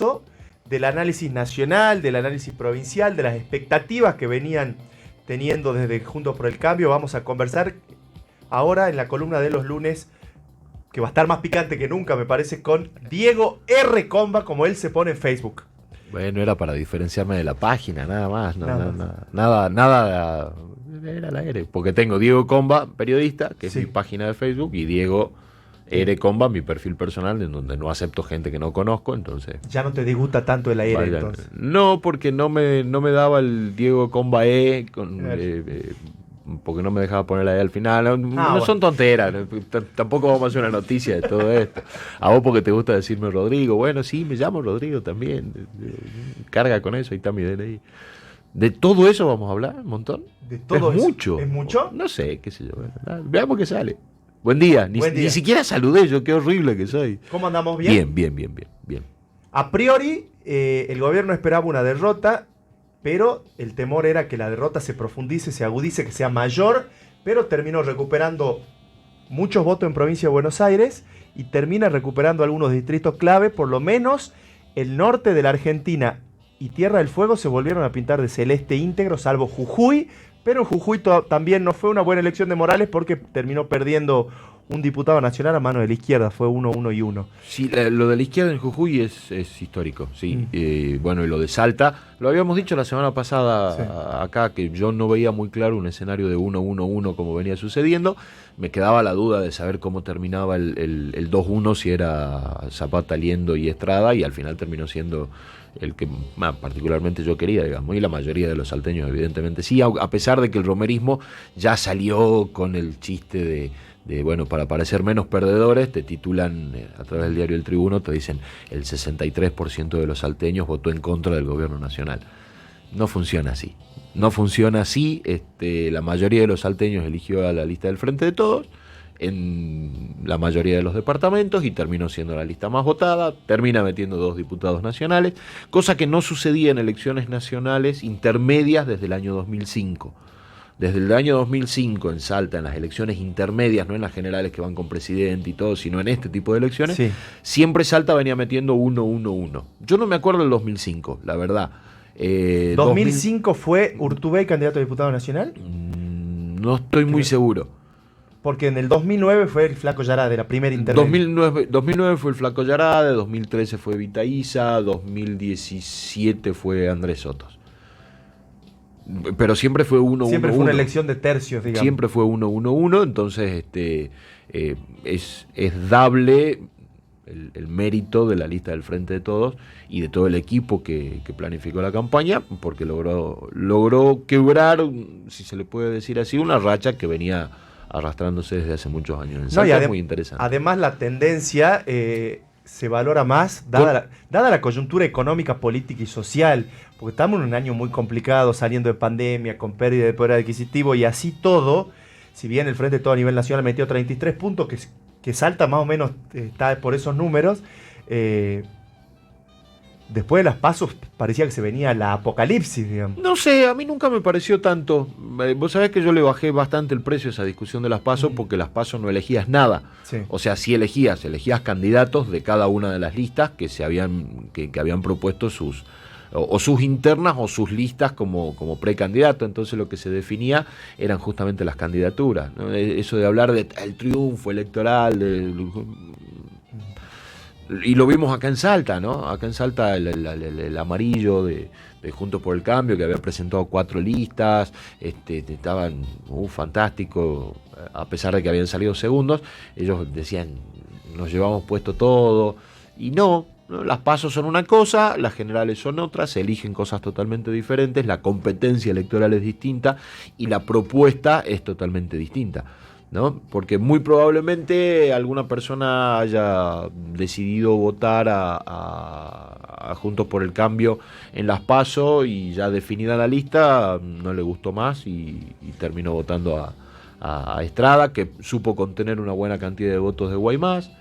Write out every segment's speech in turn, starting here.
eso, del análisis nacional, del análisis provincial, de las expectativas que venían teniendo desde Juntos por el Cambio. Vamos a conversar ahora en la columna de los lunes, que va a estar más picante que nunca, me parece, con Diego R. Comba, como él se pone en Facebook. Bueno, era para diferenciarme de la página, nada más. Nada, era la R. Porque tengo Diego Comba, periodista, que es mi página de Facebook, y Diego R. Comba, mi perfil personal, en donde no acepto gente que no conozco, entonces... ¿Ya no te disgusta tanto el aire, entonces? No, porque no me daba el Diego Comba porque no me dejaba poner la E al final. No son tonteras, tampoco vamos a hacer una noticia de todo esto. A vos porque te gusta decirme Rodrigo. Bueno, sí, me llamo Rodrigo también. Carga con eso, ahí está mi DNI. ¿De todo eso vamos a hablar? ¿Un montón? ¿De todo ¿Es eso? mucho? ¿Es mucho? No sé, qué sé yo. Veamos qué sale. Buen día. Ni siquiera saludé yo, qué horrible que soy. ¿Cómo andamos? ¿Bien? Bien. A priori, el gobierno esperaba una derrota, pero el temor era que la derrota se profundice, se agudice, que sea mayor, pero terminó recuperando muchos votos en provincia de Buenos Aires y termina recuperando algunos distritos clave. Por lo menos el norte de la Argentina y Tierra del Fuego se volvieron a pintar de celeste íntegro, salvo Jujuy, pero en Jujuy también no fue una buena elección de Morales porque terminó perdiendo un diputado nacional a mano de la izquierda, fue 1-1-1. Sí, lo de la izquierda en Jujuy es histórico, sí. Bueno, y lo de Salta, lo habíamos dicho la semana pasada acá, que yo no veía muy claro un escenario de 1-1-1 como venía sucediendo. Me quedaba la duda de saber cómo terminaba el 2-1, si era Zapata, Liendo y Estrada, y al final terminó siendo el que particularmente yo quería, digamos, y la mayoría de los salteños evidentemente sí, a pesar de que el romerismo ya salió con el chiste de bueno, para parecer menos perdedores, te titulan a través del diario El Tribuno, te dicen el 63% de los salteños votó en contra del gobierno nacional. No funciona así. La mayoría de los salteños eligió a la lista del Frente de Todos en la mayoría de los departamentos y terminó siendo la lista más votada, termina metiendo 2 diputados nacionales, cosa que no sucedía en elecciones nacionales intermedias desde el año 2005. Desde el año 2005 en Salta, en las elecciones intermedias, no en las generales que van con presidente y todo, sino en este tipo de elecciones, siempre Salta venía metiendo 1-1-1. Yo no me acuerdo del 2005, la verdad. ¿2005 fue Urtubey candidato a diputado nacional? No estoy muy seguro. Porque en el 2009 fue el Flaco Yarade, la primera intermedia. 2009 fue el Flaco Yarade, 2013 fue Vitaiza, 2017 fue Andrés Sotos. Pero siempre fue 1-1-1. Siempre fue una elección de tercios, digamos. Siempre fue 1-1-1, entonces es dable el mérito de la lista del Frente de Todos y de todo el equipo que planificó la campaña, porque logró quebrar, si se le puede decir así, una racha que venía arrastrándose desde hace muchos años. En Salta es muy interesante. Además, la tendencia se valora más, dada la coyuntura económica, política y social, porque estamos en un año muy complicado, saliendo de pandemia, con pérdida de poder adquisitivo, y así todo, si bien el Frente de Todo a nivel nacional metió 33 puntos, que Salta más o menos está por esos números, después de las pasos parecía que se venía la apocalipsis, digamos. No sé, a mí nunca me pareció tanto. Vos sabés que yo le bajé bastante el precio a esa discusión de las pasos, porque las pasos no elegías nada. Sí. O sea, sí elegías candidatos de cada una de las listas que habían propuesto sus internas o sus listas como precandidato. Entonces lo que se definía eran justamente las candidaturas, ¿no? Eso de hablar del triunfo electoral, y lo vimos acá en Salta, ¿no? Acá en Salta el amarillo de Juntos por el Cambio, que había presentado 4 listas, estaban fantástico, a pesar de que habían salido segundos. Ellos decían, nos llevamos puesto todo, y no, las pasos son una cosa, las generales son otras, se eligen cosas totalmente diferentes, la competencia electoral es distinta y la propuesta es totalmente distinta, ¿no? Porque muy probablemente alguna persona haya decidido votar a Juntos por el Cambio en las PASO y ya definida la lista no le gustó más y terminó votando a Estrada, que supo contener una buena cantidad de votos de Guaymás.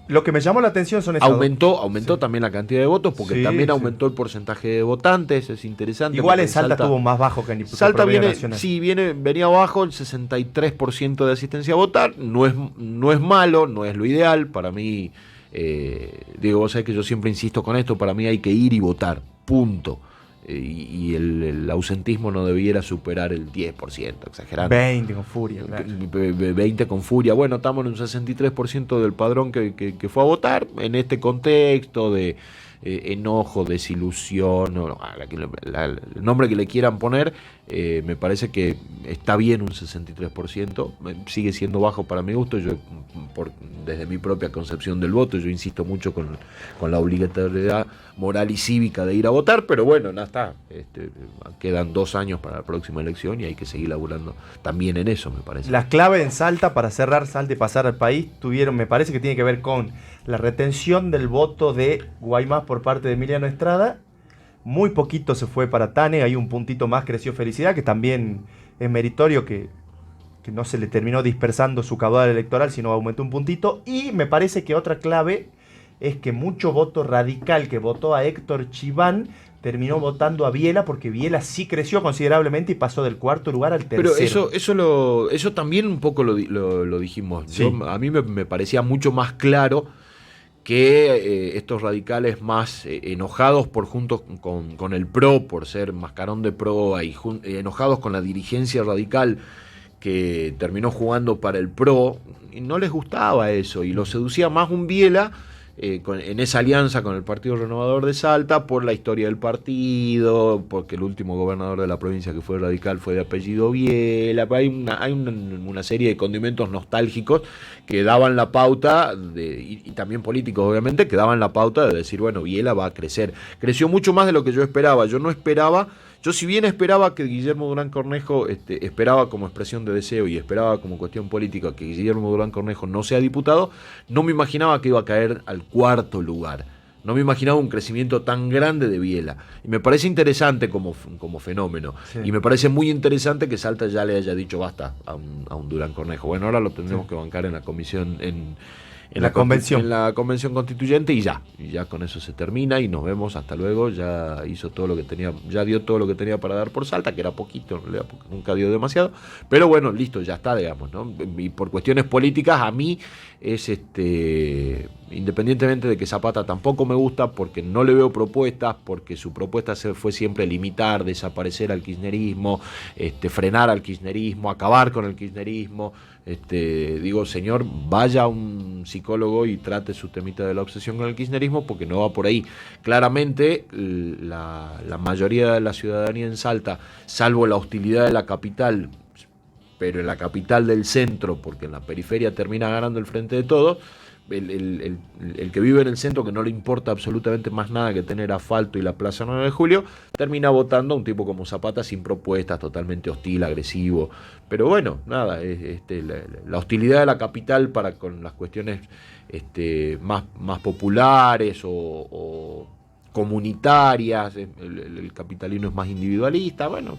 Lo que me llamó la atención son esas aumentó también la cantidad de votos, porque también aumentó el porcentaje de votantes, es interesante. Igual en Salta tuvo más bajo que en Salta venía abajo, el 63% de asistencia a votar, no es malo, no es lo ideal. Para mí Digo, vos sabés que yo siempre insisto con esto, para mí hay que ir y votar, punto. Y el ausentismo no debiera superar el 10%, exagerando. 20 con furia. Claro. 20 con furia. Bueno, estamos en un 63% del padrón que fue a votar en este contexto de enojo, desilusión, el nombre que le quieran poner, me parece que está bien un 63%, sigue siendo bajo para mi gusto. Yo, desde mi propia concepción del voto, yo insisto mucho con la obligatoriedad moral y cívica de ir a votar, pero bueno, no está. Quedan 2 años para la próxima elección y hay que seguir laburando también en eso, me parece. Las claves en Salta, para cerrar Salta y pasar al país, me parece que tiene que ver con la retención del voto de Guaymás por parte de Emiliano Estrada. Muy poquito se fue para Tane, hay un puntito más, creció Felicidad, que también es meritorio que no se le terminó dispersando su caudal electoral, sino aumentó un puntito. Y me parece que otra clave es que mucho voto radical que votó a Héctor Chiván terminó votando a Biela, porque Biela sí creció considerablemente y pasó del 4º lugar al 3º. Pero eso también un poco lo dijimos. Sí. A mí me parecía mucho más claro que estos radicales más enojados junto con el PRO, por ser mascarón de PRO, y enojados con la dirigencia radical que terminó jugando para el PRO, y no les gustaba eso, y lo seducía más un Biela en esa alianza con el Partido Renovador de Salta, por la historia del partido, porque el último gobernador de la provincia que fue radical fue de apellido Biela. Hay una serie de condimentos nostálgicos que daban la pauta, y también políticos obviamente, que daban la pauta de decir, bueno, Biela va a crecer. Creció mucho más de lo que yo esperaba. Yo si bien esperaba que Guillermo Durán Cornejo, esperaba como expresión de deseo y esperaba como cuestión política que Guillermo Durán Cornejo no sea diputado, no me imaginaba que iba a caer al 4º lugar. No me imaginaba un crecimiento tan grande de Biela. Y me parece interesante como fenómeno. Sí. Y me parece muy interesante que Salta ya le haya dicho basta a un Durán Cornejo. Bueno, ahora lo tendremos que bancar en la comisión, en la convención constituyente, y ya con eso se termina y nos vemos, hasta luego. Ya hizo todo lo que tenía, ya dio todo lo que tenía para dar por Salta, que era poquito en realidad, porque nunca dio demasiado, pero bueno, listo, ya está, digamos, ¿no? Y por cuestiones políticas, a mí es independientemente de que Zapata tampoco me gusta, porque no le veo propuestas, porque su propuesta fue siempre limitar, desaparecer al kirchnerismo, frenar al kirchnerismo, acabar con el kirchnerismo. Digo, señor, vaya a un psicólogo y trate su temita de la obsesión con el kirchnerismo, porque no va por ahí. Claramente la mayoría de la ciudadanía en Salta, salvo la hostilidad de la capital, pero en la capital del centro, porque en la periferia termina ganando el Frente de Todos, el que vive en el centro, que no le importa absolutamente más nada que tener asfalto y la Plaza 9 de Julio, termina votando a un tipo como Zapata, sin propuestas, totalmente hostil, agresivo. Pero bueno, nada, la hostilidad de la capital para con las cuestiones más populares o comunitarias, el capitalino es más individualista, bueno.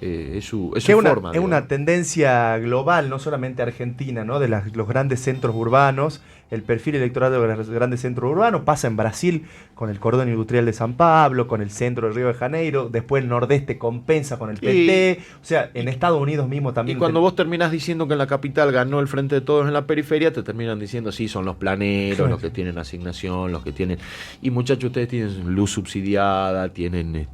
Es su forma. Es una tendencia global, no solamente argentina, ¿no? De los grandes centros urbanos. El perfil electoral de los grandes centros urbanos pasa en Brasil con el cordón industrial de San Pablo, con el centro de Río de Janeiro, después el nordeste compensa con el PT, o sea, en Estados Unidos mismo también. Y cuando vos terminás diciendo que en la capital ganó el Frente de Todos en la periferia, te terminan diciendo, sí, son los planeros, claro, los que tienen asignación, los que tienen... Y muchachos, ustedes tienen luz subsidiada, tienen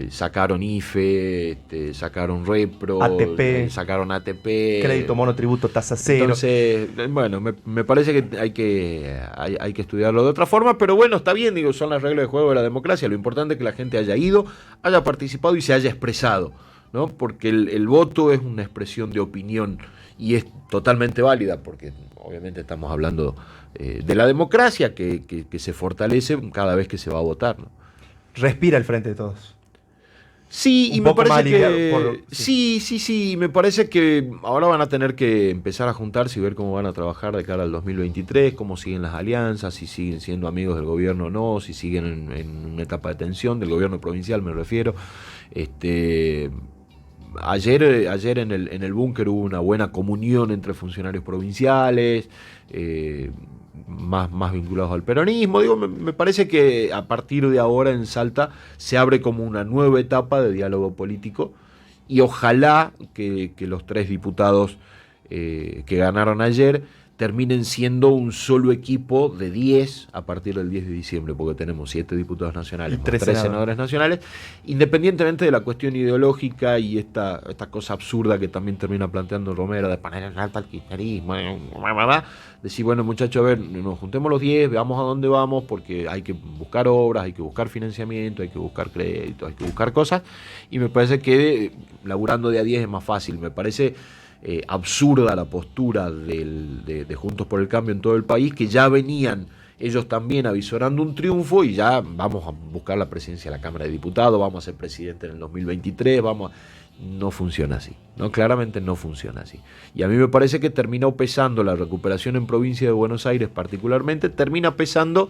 sacaron IFE, sacaron Repro, ATP, sacaron ATP, crédito monotributo tasa cero. Entonces, bueno, me parece que hay que estudiarlo de otra forma, pero bueno, está bien, digo, son las reglas de juego de la democracia. Lo importante es que la gente haya ido, haya participado y se haya expresado, ¿no? Porque el voto es una expresión de opinión y es totalmente válida, porque obviamente estamos hablando de la democracia que se fortalece cada vez que se va a votar, ¿no? Respira el Frente de Todos. Sí, y me parece que sí, me parece que ahora van a tener que empezar a juntarse y ver cómo van a trabajar de cara al 2023, cómo siguen las alianzas, si siguen siendo amigos del gobierno o no, si siguen en una etapa de tensión, del gobierno provincial me refiero. Ayer en el búnker hubo una buena comunión entre funcionarios provinciales, más vinculados al peronismo. Digo, me parece que a partir de ahora en Salta se abre como una nueva etapa de diálogo político, y ojalá que los 3 diputados que ganaron ayer terminen siendo un solo equipo de 10 a partir del 10 de diciembre, porque tenemos 7 diputados nacionales, Y más 3 3 senadores nacionales, independientemente de la cuestión ideológica y esta cosa absurda que también termina planteando Romero, de poner en alta el kirchnerismo, decir, bueno muchachos, a ver, nos juntemos los 10, veamos a dónde vamos, porque hay que buscar obras, hay que buscar financiamiento, hay que buscar crédito, hay que buscar cosas, y me parece que laburando de a 10 es más fácil. Me parece absurda la postura de Juntos por el Cambio en todo el país, que ya venían ellos también avisorando un triunfo y ya vamos a buscar la presidencia de la Cámara de Diputados, vamos a ser presidente en el 2023, no funciona así, ¿no? Claramente no funciona así. Y a mí me parece que terminó pesando la recuperación en provincia de Buenos Aires particularmente, termina pesando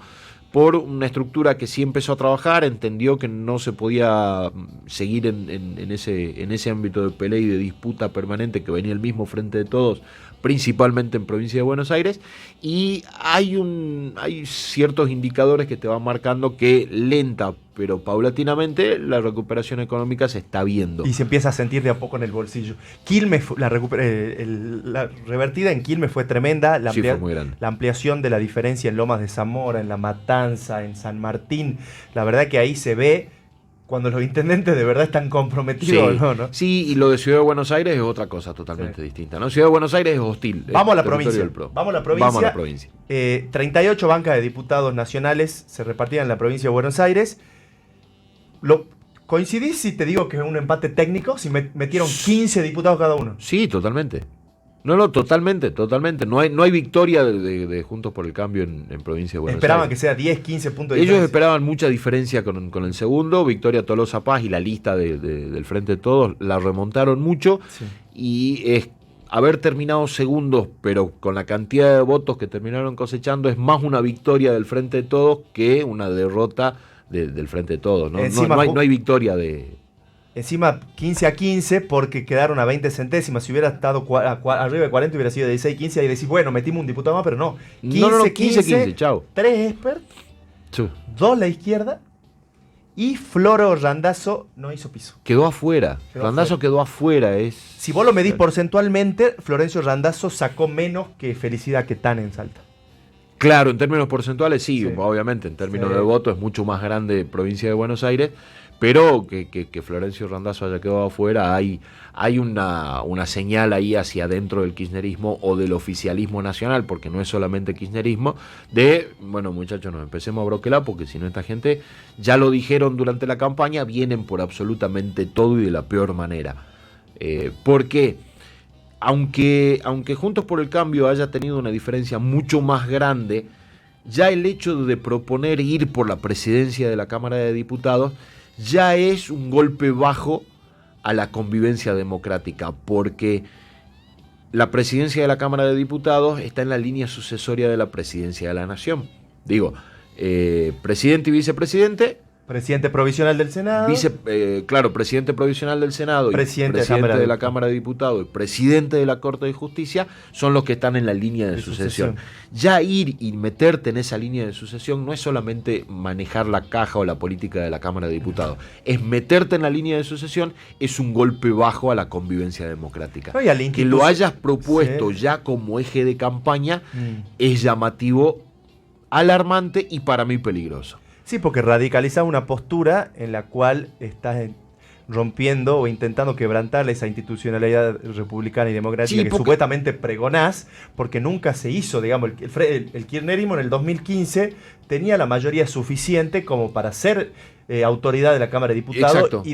por una estructura que sí empezó a trabajar, entendió que no se podía seguir en ese ámbito de pelea y de disputa permanente que venía el mismo Frente de Todos, principalmente en provincia de Buenos Aires, y hay ciertos indicadores que te van marcando que lenta pero paulatinamente la recuperación económica se está viendo. Y se empieza a sentir de a poco en el bolsillo. Quilmes, la revertida en Quilmes fue tremenda. Sí, fue muy grande. La ampliación de la diferencia en Lomas de Zamora, en La Matanza, en San Martín. La verdad que ahí se ve cuando los intendentes de verdad están comprometidos, sí, ¿no? Sí, y lo de Ciudad de Buenos Aires es otra cosa totalmente distinta, ¿no? Ciudad de Buenos Aires es hostil. Vamos a la provincia. Vamos a la provincia. 38 bancas de diputados nacionales se repartían en la provincia de Buenos Aires. ¿Coincidís si te digo que es un empate técnico? Si metieron 15 diputados cada uno. Sí, totalmente. No, totalmente. No hay victoria de Juntos por el Cambio en provincia de Buenos Aires. Esperaban que sea 10, 15 puntos de diferencia. Ellos diferencia. esperaban mucha diferencia con el segundo. Victoria Tolosa Paz y la lista del Frente de Todos la remontaron mucho. Sí. Y es haber terminado segundos, pero con la cantidad de votos que terminaron cosechando, es más una victoria del Frente de Todos que una derrota del Frente de Todos, ¿no? No hay victoria de... Encima 15-15 porque quedaron a 20 centésimas. Si hubiera estado arriba de 40 hubiera sido 16-15. Ahí decís, bueno, metimos un diputado más, pero no. 15-15, chao. 3 Expert, 2 la izquierda y Floro Randazzo no hizo piso. Quedó afuera. Randazzo quedó afuera. Si vos lo medís porcentualmente, Florencio Randazzo sacó menos que Felicidad Quetán en Salta. Claro, en términos porcentuales sí. Obviamente, en términos de voto es mucho más grande provincia de Buenos Aires, pero que Florencio Randazzo haya quedado afuera, hay una señal ahí hacia adentro del kirchnerismo o del oficialismo nacional, porque no es solamente kirchnerismo, de, bueno muchachos, nos empecemos a broquelar, porque si no esta gente, ya lo dijeron durante la campaña, vienen por absolutamente todo y de la peor manera. Porque aunque Juntos por el Cambio haya tenido una diferencia mucho más grande, ya el hecho de proponer ir por la presidencia de la Cámara de Diputados ya es un golpe bajo a la convivencia democrática, porque la presidencia de la Cámara de Diputados está en la línea sucesoria de la presidencia de la Nación. Digo, presidente y vicepresidente. Presidente provisional del Senado. Presidente provisional del Senado presidente de la Cámara de Diputados y presidente de la Corte de Justicia son los que están en la línea de sucesión. Ya ir y meterte en esa línea de sucesión no es solamente manejar la caja o la política de la Cámara de Diputados, es meterte en la línea de sucesión, es un golpe bajo a la convivencia democrática. Que lo hayas propuesto ya como eje de campaña es llamativo, alarmante y para mí peligroso. Sí, porque radicaliza una postura en la cual estás rompiendo o intentando quebrantar esa institucionalidad republicana y democrática que supuestamente pregonás, porque nunca se hizo, digamos, el kirchnerismo en el 2015 tenía la mayoría suficiente como para ser autoridad de la Cámara de Diputados y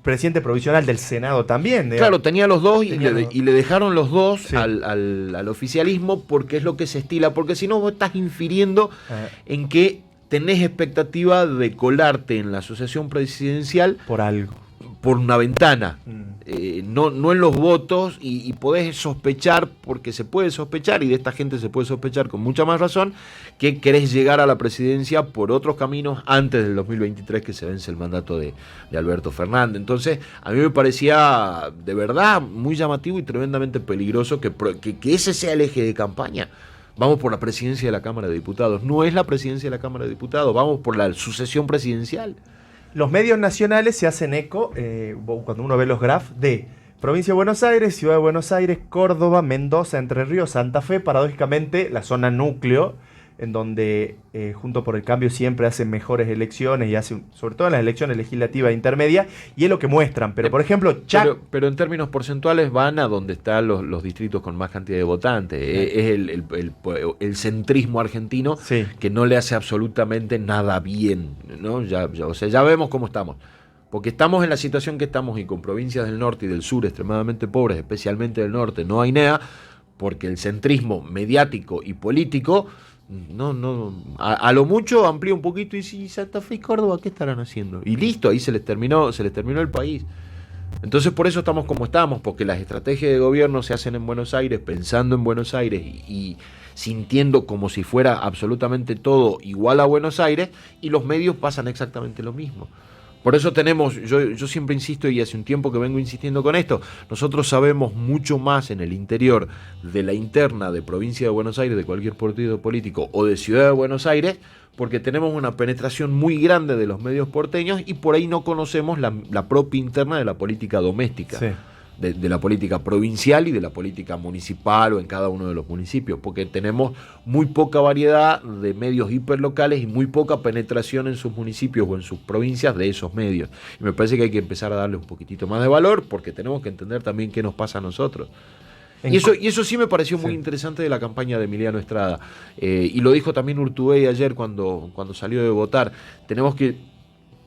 presidente provisional del Senado también. Digamos. Claro, tenía los dos y le dejaron los dos al oficialismo, porque es lo que se estila, porque si no vos estás infiriendo en que tenés expectativa de colarte en la asociación presidencial por algo, por una ventana, no en los votos, y podés sospechar, porque se puede sospechar, y de esta gente se puede sospechar con mucha más razón, que querés llegar a la presidencia por otros caminos antes del 2023, que se vence el mandato de Alberto Fernández. Entonces, a mí me parecía de verdad muy llamativo y tremendamente peligroso que ese sea el eje de campaña. Vamos por la presidencia de la Cámara de Diputados. No es la presidencia de la Cámara de Diputados, vamos por la sucesión presidencial. Los medios nacionales se hacen eco, cuando uno ve los graphs, de Provincia de Buenos Aires, Ciudad de Buenos Aires, Córdoba, Mendoza, Entre Ríos, Santa Fe, paradójicamente la zona núcleo, en donde Junto por el Cambio siempre hace mejores elecciones y hace, sobre todo en las elecciones legislativas intermedias, y es lo que muestran. Pero, por ejemplo, pero en términos porcentuales van a donde están los distritos con más cantidad de votantes. Es el centrismo argentino, sí, que no le hace absolutamente nada bien, ¿no? O sea, ya vemos cómo estamos. Porque estamos en la situación que estamos y con provincias del norte y del sur extremadamente pobres, especialmente del norte, no hay NEA, porque el centrismo mediático y político a lo mucho amplía un poquito y si Santa Fe y Córdoba, ¿qué estarán haciendo? Y listo, ahí se les terminó el país. Entonces por eso estamos como estamos, porque las estrategias de gobierno se hacen en Buenos Aires, pensando en Buenos Aires y sintiendo como si fuera absolutamente todo igual a Buenos Aires, y los medios pasan exactamente lo mismo. Por eso yo siempre insisto, y hace un tiempo que vengo insistiendo con esto, nosotros sabemos mucho más en el interior de la interna de provincia de Buenos Aires, de cualquier partido político, o de ciudad de Buenos Aires, porque tenemos una penetración muy grande de los medios porteños y por ahí no conocemos la propia interna de la política doméstica. Sí. De la política provincial y de la política municipal o en cada uno de los municipios, porque tenemos muy poca variedad de medios hiperlocales y muy poca penetración en sus municipios o en sus provincias de esos medios. Y me parece que hay que empezar a darle un poquitito más de valor, porque tenemos que entender también qué nos pasa a nosotros. Y eso sí me pareció muy interesante de la campaña de Emiliano Estrada. Y lo dijo también Urtubey ayer cuando salió de votar. Tenemos que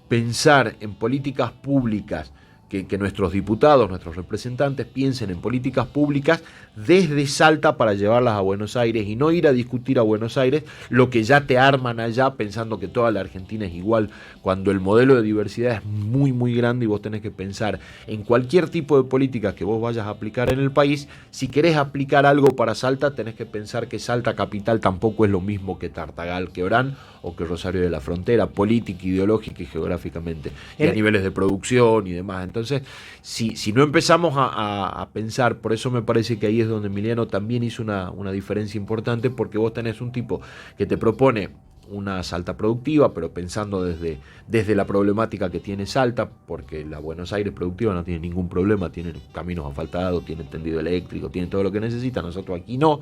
pensar en políticas públicas, que nuestros diputados, nuestros representantes piensen en políticas públicas desde Salta para llevarlas a Buenos Aires y no ir a discutir a Buenos Aires lo que ya te arman allá pensando que toda la Argentina es igual, cuando el modelo de diversidad es muy muy grande y vos tenés que pensar en cualquier tipo de política que vos vayas a aplicar en el país. Si querés aplicar algo para Salta, tenés que pensar que Salta capital tampoco es lo mismo que Tartagal, que Orán o que Rosario de la Frontera, política, ideológica y geográficamente, y a niveles de producción y demás. Entonces, si no empezamos a pensar, por eso me parece que ahí es donde Emiliano también hizo una diferencia importante, porque vos tenés un tipo que te propone una Salta productiva, pero pensando desde la problemática que tiene Salta, porque la Buenos Aires productiva no tiene ningún problema, tiene caminos asfaltados, tiene tendido eléctrico, tiene todo lo que necesita, nosotros aquí no,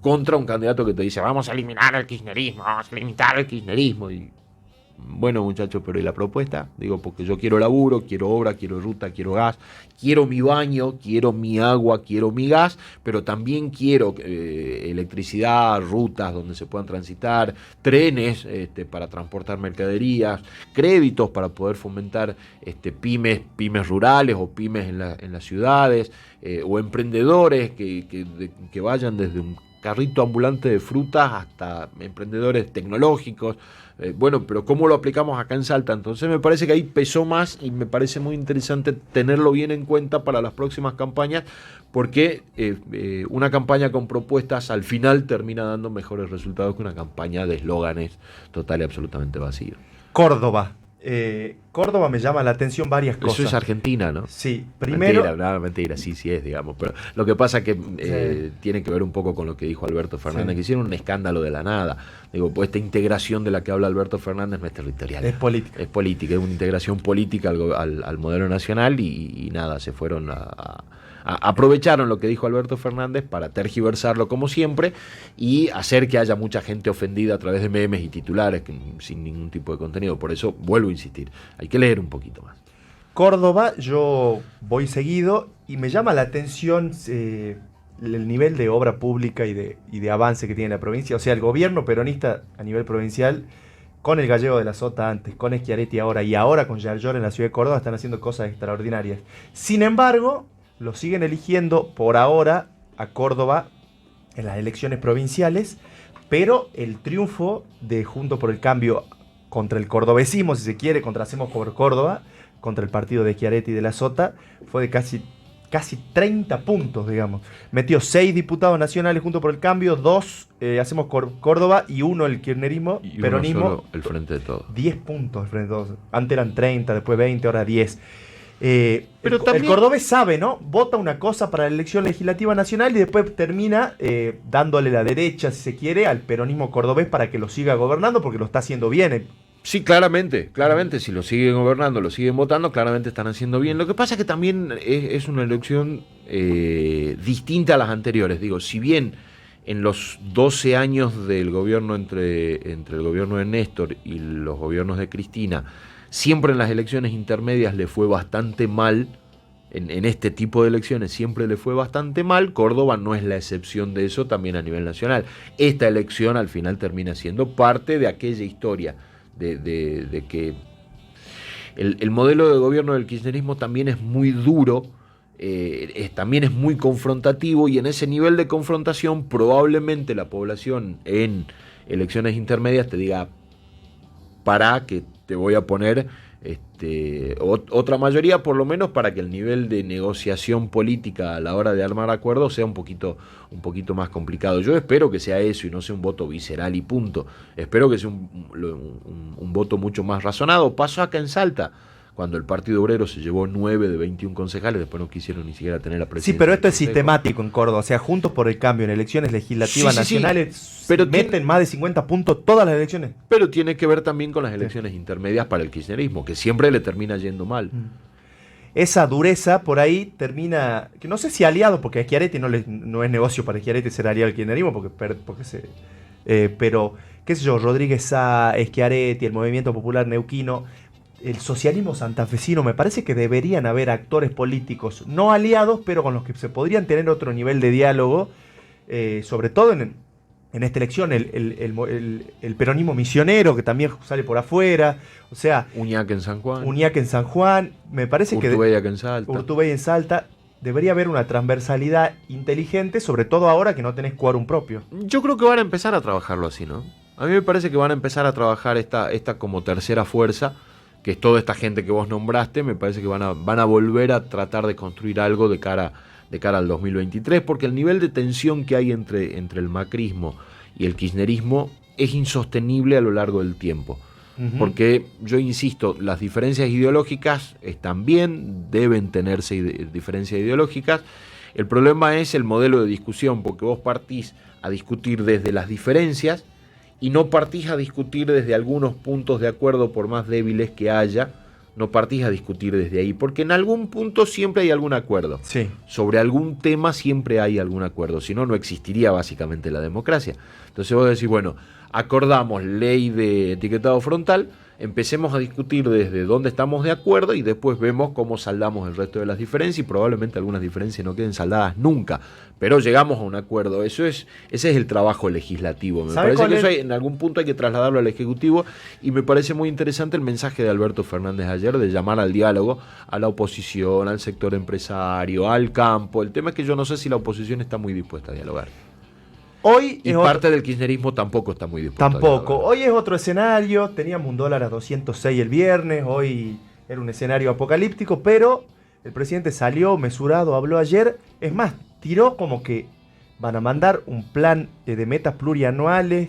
contra un candidato que te dice vamos a eliminar el kirchnerismo, vamos a limitar el kirchnerismo, y bueno, muchachos, pero ¿y la propuesta? Digo, porque yo quiero laburo, quiero obra, quiero ruta, quiero gas, quiero mi baño, quiero mi agua, quiero mi gas, pero también quiero electricidad, rutas donde se puedan transitar, trenes para transportar mercaderías, créditos para poder fomentar pymes rurales o pymes en las ciudades, o emprendedores que vayan desde un carrito ambulante de frutas hasta emprendedores tecnológicos. Bueno, pero ¿cómo lo aplicamos acá en Salta? Entonces me parece que ahí pesó más y me parece muy interesante tenerlo bien en cuenta para las próximas campañas, porque una campaña con propuestas al final termina dando mejores resultados que una campaña de eslóganes total y absolutamente vacíos. Córdoba. Córdoba me llama la atención varias cosas. Eso es Argentina, ¿no? Sí, primero... Mentira, sí es, digamos. Pero lo que pasa es que tiene que ver un poco con lo que dijo Alberto Fernández, que hicieron un escándalo de la nada. Digo, pues esta integración de la que habla Alberto Fernández no es territorial. Es política. Es política, es una integración política al modelo nacional y nada, se fueron aprovecharon lo que dijo Alberto Fernández para tergiversarlo como siempre y hacer que haya mucha gente ofendida a través de memes y titulares sin ningún tipo de contenido. Por eso vuelvo a insistir, hay que leer un poquito más. Córdoba, yo voy seguido y me llama la atención el nivel de obra pública y de avance que tiene la provincia. O sea, el gobierno peronista a nivel provincial, con el Gallego de la Sota antes, con Schiaretti ahora y ahora con Yarlor en la ciudad de Córdoba, están haciendo cosas extraordinarias. Sin embargo, lo siguen eligiendo por ahora a Córdoba en las elecciones provinciales, pero el triunfo de Junto por el Cambio contra el cordobesismo, si se quiere, contra Hacemos por Córdoba, contra el partido de Schiaretti y de la Sota, fue de casi 30 puntos, digamos. Metió 6 diputados nacionales Junto por el Cambio, 2 Hacemos Córdoba y 1 el kirchnerismo, y peronismo. Uno solo el Frente de Todos. 10 puntos el Frente de Todos. Antes eran 30, después 20, ahora 10. Pero también... El cordobés sabe, ¿no? Vota una cosa para la elección legislativa nacional y después termina dándole la derecha, si se quiere, al peronismo cordobés para que lo siga gobernando porque lo está haciendo bien. Sí, claramente, si lo siguen gobernando, lo siguen votando, claramente están haciendo bien. Lo que pasa es que también es una elección distinta a las anteriores. Digo, si bien en los 12 años del gobierno entre el gobierno de Néstor y los gobiernos de Cristina, siempre en las elecciones intermedias le fue bastante mal, en este tipo de elecciones siempre le fue bastante mal. Córdoba no es la excepción de eso también a nivel nacional. Esta elección al final termina siendo parte de aquella historia de que el modelo de gobierno del kirchnerismo también es muy duro, también es muy confrontativo, y en ese nivel de confrontación probablemente la población en elecciones intermedias te diga: para que te voy a poner otra mayoría, por lo menos para que el nivel de negociación política a la hora de armar acuerdos sea un poquito más complicado. Yo espero que sea eso y no sea un voto visceral y punto. Espero que sea un voto mucho más razonado. Pasó acá en Salta, cuando el Partido Obrero se llevó 9 de 21 concejales, después no quisieron ni siquiera tener la presidencia. Sí, pero esto es sistemático en Córdoba. O sea, Juntos por el Cambio en elecciones legislativas nacionales pero meten más de 50 puntos todas las elecciones. Pero tiene que ver también con las elecciones intermedias para el kirchnerismo, que siempre le termina yendo mal. Esa dureza por ahí termina, que no sé si aliado, porque a Schiaretti no es negocio para Schiaretti ser aliado al kirchnerismo, pero, qué sé yo, Rodríguez Sá, Schiaretti, el Movimiento Popular Neuquino, el socialismo santafesino, me parece que deberían haber actores políticos no aliados, pero con los que se podrían tener otro nivel de diálogo, sobre todo en esta elección, el peronismo misionero, que también sale por afuera, o sea... Uñac en San Juan, me parece Urtubey acá en Salta. Urtubey en Salta. Debería haber una transversalidad inteligente, sobre todo ahora que no tenés quórum propio. Yo creo que van a empezar a trabajarlo así, ¿no? A mí me parece que van a empezar a trabajar esta como tercera fuerza, que es toda esta gente que vos nombraste. Me parece que van a volver a tratar de construir algo de cara al 2023, porque el nivel de tensión que hay entre el macrismo y el kirchnerismo es insostenible a lo largo del tiempo. Porque, yo insisto, las diferencias ideológicas están bien, deben tenerse diferencias ideológicas. El problema es el modelo de discusión, porque vos partís a discutir desde las diferencias y no partís a discutir desde algunos puntos de acuerdo, por más débiles que haya. No partís a discutir desde ahí, porque en algún punto siempre hay algún acuerdo. Sí. Sobre algún tema siempre hay algún acuerdo, si no, no existiría básicamente la democracia. Entonces vos decís, bueno, acordamos ley de etiquetado frontal, empecemos a discutir desde dónde estamos de acuerdo y después vemos cómo saldamos el resto de las diferencias, y probablemente algunas diferencias no queden saldadas nunca, pero llegamos a un acuerdo. Ese es el trabajo legislativo. Me parece que eso en algún punto hay que trasladarlo al Ejecutivo, y me parece muy interesante el mensaje de Alberto Fernández ayer de llamar al diálogo a la oposición, al sector empresario, al campo. El tema es que yo no sé si la oposición está muy dispuesta a dialogar. Hoy y parte del kirchnerismo tampoco está muy dispuesto. Tampoco. Hoy es otro escenario. Teníamos un dólar a 206 el viernes. Hoy era un escenario apocalíptico, pero el presidente salió mesurado, habló ayer. Es más, tiró como que van a mandar un plan de metas plurianuales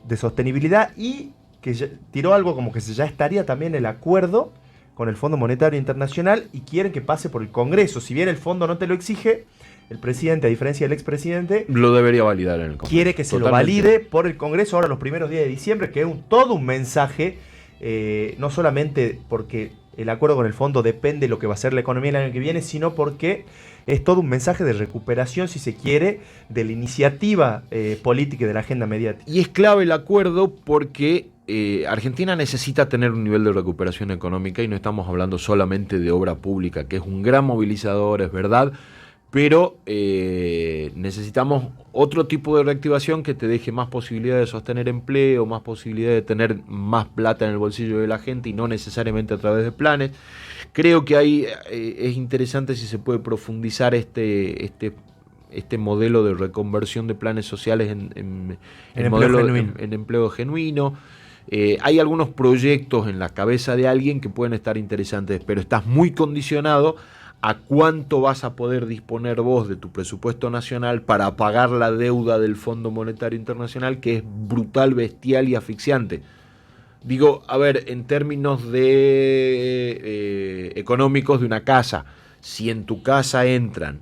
de sostenibilidad, y que tiró algo como que ya estaría también el acuerdo con el Fondo Monetario Internacional, y quieren que pase por el Congreso. Si bien el fondo no te lo exige, el presidente, a diferencia del expresidente, lo debería validar en el Congreso. Quiere que se lo valide por el Congreso ahora los primeros días de diciembre, que es todo un mensaje, no solamente porque el acuerdo con el fondo depende de lo que va a ser la economía el año que viene, sino porque es todo un mensaje de recuperación, si se quiere, de la iniciativa política y de la agenda mediática. Y es clave el acuerdo porque Argentina necesita tener un nivel de recuperación económica, y no estamos hablando solamente de obra pública, que es un gran movilizador, es verdad, pero necesitamos otro tipo de reactivación que te deje más posibilidad de sostener empleo, más posibilidad de tener más plata en el bolsillo de la gente, y no necesariamente a través de planes. Creo que ahí es interesante si se puede profundizar este modelo de reconversión de planes sociales en empleo genuino. Hay algunos proyectos en la cabeza de alguien que pueden estar interesantes, pero estás muy condicionado a cuánto vas a poder disponer vos de tu presupuesto nacional para pagar la deuda del Fondo Monetario Internacional, que es brutal, bestial y asfixiante. Digo, a ver, en términos de económicos de una casa, si en tu casa entran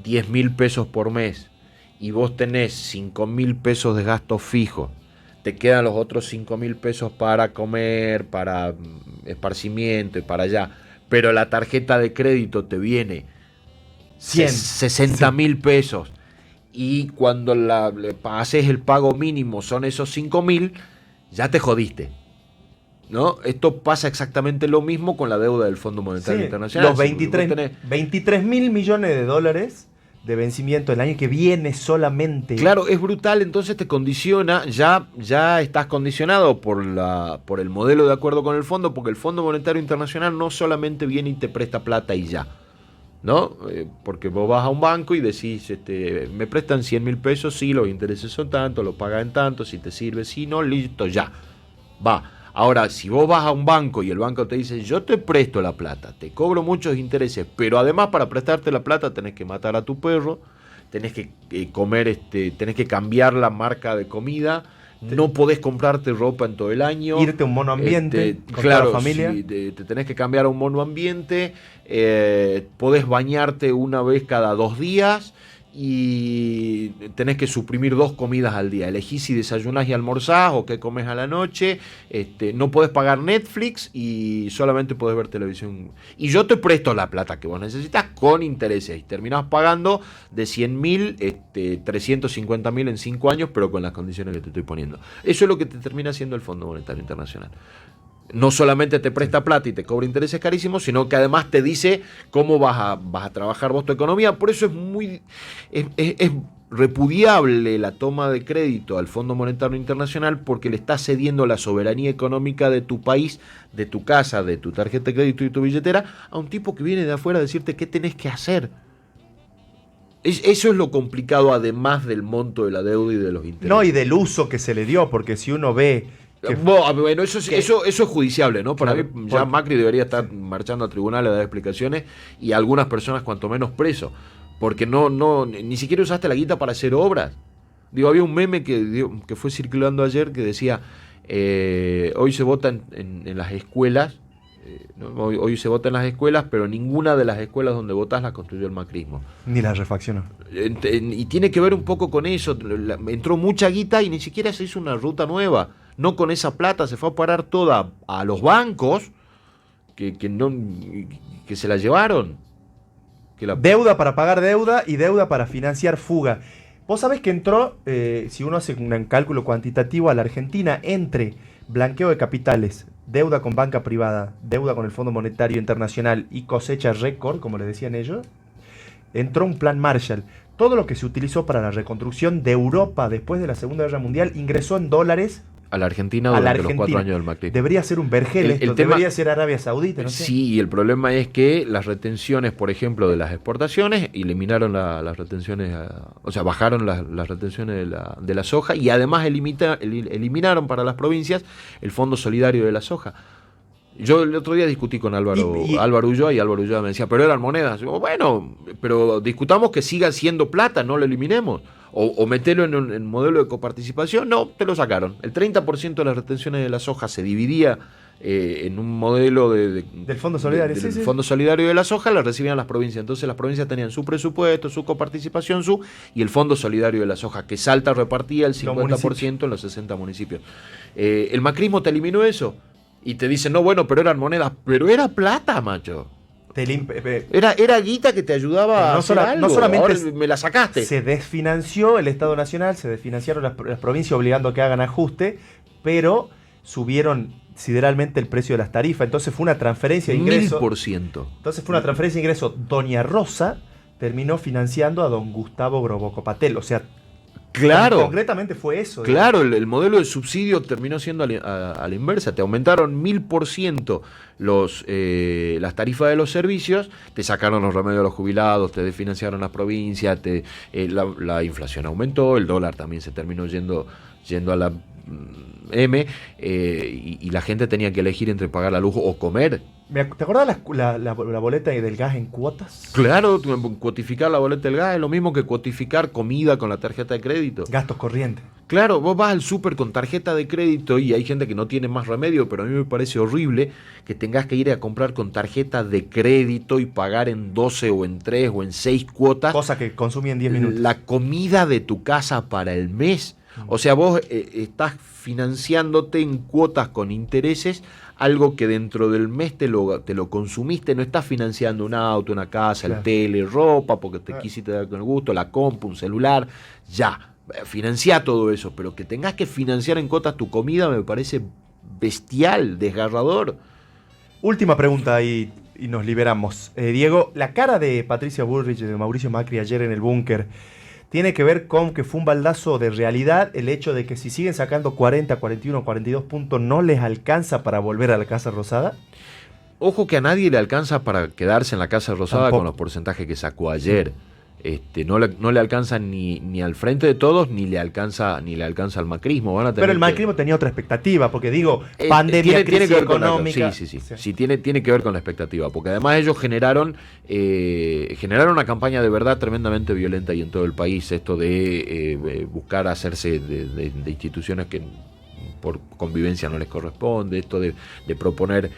10.000 pesos por mes y vos tenés 5.000 pesos de gasto fijo, te quedan los otros 5.000 pesos para comer, para esparcimiento y para allá, pero la tarjeta de crédito te viene 60.000 pesos y cuando haces el pago mínimo son esos 5.000, ya te jodiste, ¿no? Esto pasa exactamente lo mismo con la deuda del Fondo Monetario Internacional. Los 23 mil millones de dólares de vencimiento el año que viene solamente. Claro, es brutal, entonces te condiciona, ya estás condicionado por el modelo de acuerdo con el fondo, porque el Fondo Monetario Internacional no solamente viene y te presta plata y ya, ¿no? Porque vos vas a un banco y decís, me prestan 100.000 pesos, sí, los intereses son tanto, lo pagan en tanto, si te sirve, si no, listo, ya, va. Ahora, si vos vas a un banco y el banco te dice, yo te presto la plata, te cobro muchos intereses, pero además para prestarte la plata tenés que matar a tu perro, tenés que comer, tenés que cambiar la marca de comida, no podés comprarte ropa en todo el año. Irte a un monoambiente con toda la familia. Sí, te tenés que cambiar a un monoambiente, podés bañarte una vez cada 2 días y tenés que suprimir 2 comidas al día. Elegís si desayunás y almorzás o qué comes a la noche. No podés pagar Netflix y solamente podés ver televisión. Y yo te presto la plata que vos necesitas con intereses y terminás pagando de 100.000, 350.000 en 5 años, pero con las condiciones que te estoy poniendo. Eso es lo que te termina haciendo el Fondo Monetario Internacional. No solamente te presta plata y te cobra intereses carísimos, sino que además te dice cómo vas a trabajar vos tu economía. Por eso es repudiable la toma de crédito al Fondo Monetario Internacional, porque le estás cediendo la soberanía económica de tu país, de tu casa, de tu tarjeta de crédito y tu billetera a un tipo que viene de afuera a decirte qué tenés que hacer. Eso es lo complicado, además del monto de la deuda y de los intereses. No, y del uso que se le dio, porque si uno ve... Bueno, eso es judiciable, ¿no? Para mí ya Macri debería estar marchando a tribunales a dar explicaciones y algunas personas cuanto menos presos, porque ni siquiera usaste la guita para hacer obras. Digo, había un meme que fue circulando ayer que decía, hoy se vota en las escuelas, hoy se vota en las escuelas, pero ninguna de las escuelas donde votás las construyó el macrismo. Ni las refaccionó. Y tiene que ver un poco con eso, entró mucha guita y ni siquiera se hizo una ruta nueva. No, con esa plata se fue a parar toda a los bancos que se la llevaron. Deuda para pagar deuda y deuda para financiar fuga. Vos sabés que entró, si uno hace un cálculo cuantitativo a la Argentina, entre blanqueo de capitales, deuda con banca privada, deuda con el Fondo Monetario Internacional y cosecha récord, como le decían ellos, entró un plan Marshall. Todo lo que se utilizó para la reconstrucción de Europa después de la Segunda Guerra Mundial ingresó en dólares a la Argentina durante los 4 años del Macri. Debería ser un vergel esto, debería ser Arabia Saudita, no sé. Sí, y el problema es que las retenciones, por ejemplo, de las exportaciones, eliminaron las retenciones, o sea, bajaron las retenciones de la soja y además eliminaron para las provincias el Fondo Solidario de la Soja. Yo el otro día discutí con Álvaro Ulloa y Álvaro Ulloa me decía, pero eran monedas. Digo, bueno, pero discutamos que siga siendo plata, no lo eliminemos. O meterlo en modelo de coparticipación. No, te lo sacaron. El 30% de las retenciones de la soja se dividía en un modelo del Fondo Solidario. Del Fondo Solidario de la soja, las recibían las provincias. Entonces las provincias tenían su presupuesto, su coparticipación, y el Fondo Solidario de la soja, que Salta repartía el 50% en los 60 municipios. El macrismo te eliminó eso. Y te dicen, no, bueno, pero eran monedas. Pero era plata, macho. Era guita que te ayudaba a hacer algo. No solamente ahora me la sacaste. Se desfinanció el Estado Nacional, se desfinanciaron las provincias obligando a que hagan ajuste, pero subieron sideralmente el precio de las tarifas. Entonces fue una transferencia de ingresos. 1000%. Entonces fue una transferencia de ingresos. Doña Rosa terminó financiando a don Gustavo Grobocopatel. O sea, claro, concretamente fue eso. Claro, el modelo de subsidio terminó siendo a la inversa. Te aumentaron 1000% las tarifas de los servicios, te sacaron los remedios a los jubilados, te desfinanciaron las provincias, la inflación aumentó, el dólar también se terminó yendo a la M, y la gente tenía que elegir entre pagar la luz o comer. ¿Te acordás la boleta del gas en cuotas? Claro, cuotificar la boleta del gas es lo mismo que cuotificar comida con la tarjeta de crédito. Gastos corrientes. Claro, vos vas al súper con tarjeta de crédito y hay gente que no tiene más remedio, pero a mí me parece horrible que tengas que ir a comprar con tarjeta de crédito y pagar en 12 o en 3 o en 6 cuotas. Cosa que consumí en 10 minutos. La comida de tu casa para el mes. O sea, vos estás financiándote en cuotas con intereses, algo que dentro del mes te lo consumiste, no estás financiando un auto, una casa, el tele, ropa, porque te quisiste dar con el gusto, la compu, un celular, ya, financia todo eso, pero que tengas que financiar en cuotas tu comida me parece bestial, desgarrador. Última pregunta y nos liberamos. Diego, la cara de Patricia Bullrich y de Mauricio Macri ayer en el búnker, ¿tiene que ver con que fue un baldazo de realidad el hecho de que si siguen sacando 40, 41, 42 puntos no les alcanza para volver a la Casa Rosada? Ojo que a nadie le alcanza para quedarse en la Casa Rosada. Tampoco. Con los porcentajes que sacó ayer. No le alcanza ni al Frente de Todos, ni le alcanza al macrismo. Van a tener pero el macrismo tenía otra expectativa, porque digo, pandemia, tiene que ver económica. Sí, tiene que ver con la expectativa, porque además ellos generaron una campaña de verdad tremendamente violenta y en todo el país, esto de buscar hacerse de instituciones que por convivencia no les corresponde, esto de proponer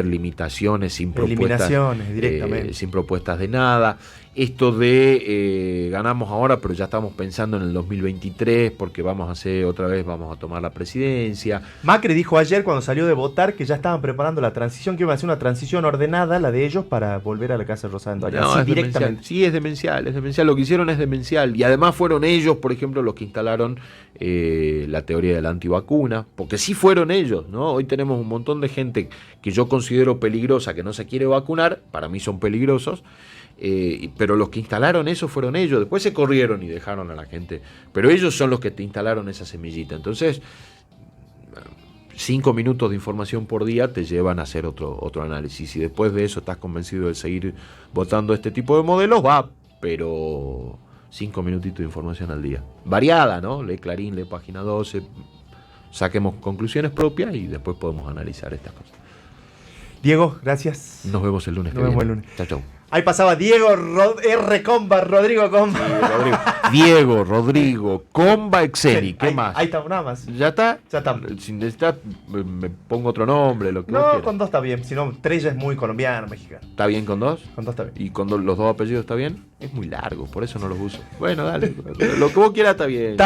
limitaciones sin propuestas, eliminaciones directamente, sin propuestas de nada, esto de ganamos ahora pero ya estamos pensando en el 2023 porque vamos a tomar la presidencia. Macri dijo ayer cuando salió de votar que ya estaban preparando la transición, que iba a ser una transición ordenada, la de ellos, para volver a la Casa Rosada. No, directamente. Sí, es demencial, lo que hicieron es demencial, y además fueron ellos, por ejemplo, los que instalaron la teoría de la antivacuna, porque sí fueron ellos, ¿no? Hoy tenemos un montón de gente que yo considero peligrosa, que no se quiere vacunar, para mí son peligrosos, pero los que instalaron eso fueron ellos. Después se corrieron y dejaron a la gente, pero ellos son los que te instalaron esa semillita. Entonces 5 minutos de información por día te llevan a hacer otro análisis, y después de eso estás convencido de seguir votando este tipo de modelos, pero 5 minutitos de información al día, variada, ¿no? Lee Clarín, lee Página 12, saquemos conclusiones propias y después podemos analizar estas cosas. Diego, gracias. Nos vemos el lunes. Nos vemos el lunes. Chau. Ahí pasaba Diego Rodrigo Comba. Sí, Diego, Rodrigo, Comba, Exeni. ¿Qué más? Ahí está, nada más. ¿Ya está? Ya está. Si necesitas, me pongo otro nombre, lo que no, quieras. Con 2 está bien. Si no, 3 ya es muy colombiano, mexicano. ¿Está bien con 2? Con 2 está bien. ¿Y con los 2 apellidos está bien? Es muy largo, por eso no los uso. Bueno, dale. Lo que vos quieras está bien.